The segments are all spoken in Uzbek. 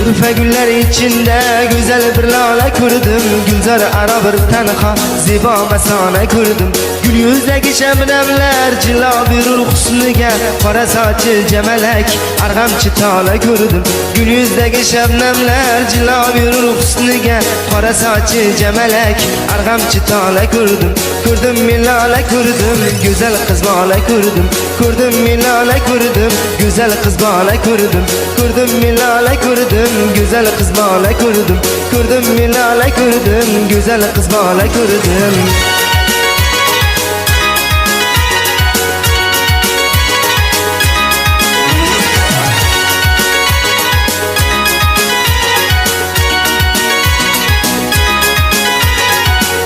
Ürfe güller içinde güzel bir lale kurdum. Gülzar ara bir tenha ziba mesane kurdum. Gül yüzdeki şebnemler cila bir husnuga, qora saçı cemelek argamçı tala kurdum. Gül yüzdeki şebnemler cila bir husnuga, qora saçı cemelek argamçı tala kurdum. Kurdum milale kurdum, güzel kız bala kurdum. Kurdum milale kurdum, güzel kız bala kurdum. Kurdum milale kurdum, güzel kız bala kurdum. Kurdum milale kurdum, güzel kız bala kurdum.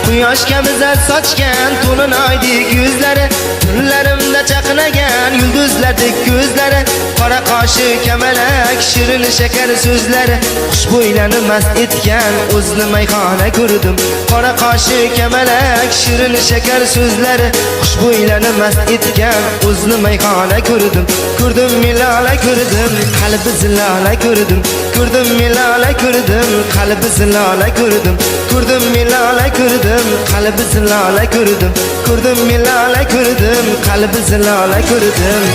Quyosh kabiza sochgan to'lin oydek yuzlari, tunlarimda chaqnagan yulduzlardek ko'zlari, qora qoshi kamalak shirin shakar so'zlari, xushbo'ylarni mast etgan o'zni mayxona ko'rdim. Qora qoshi kamalak shirin shakar so'zlari, xushbo'ylarni mast etgan o'zni mayxona ko'rdim. Ko'rdim milala ko'rdim, qalbi zilala ko'rdim. Ko'rdim milala ko'rdim, qalbi zilala ko'rdim. Ko'rdim milala ko'rdim, qalbi zilala ko'rdim. Ko'rdim milala ko'rdim, qalbi zilala ko'rdim.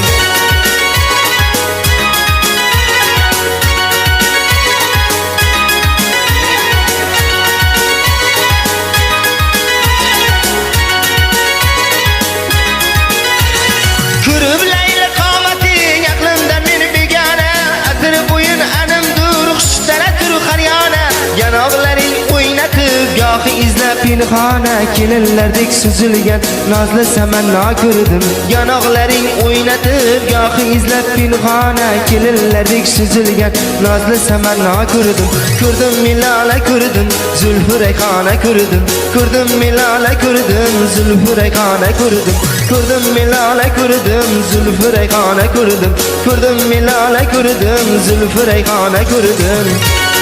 Ko'rib layli qomating aqlimdan meni begona, atir bo'yin animdur xushtaratur qaryona. Yanog'laring o'ynatib gohi izlab pinhona, kelinlardek suzilgan nozli samanno ko'rdim. Yanog'laring o'ynatib gohi izlab pinhona, kelinlardek suzilgan nozli samanno ko'rdim. Ko'rdim milala ko'rdim, zulfi rayhona ko'rdim. Ko'rdim milala ko'rdim, zulfi rayhona ko'rdim. Ko'rdim milala ko'rdim, zulfi rayhona ko'rdim. Ko'rdim milala ko'rdim, zulfi rayhona ko'rdim.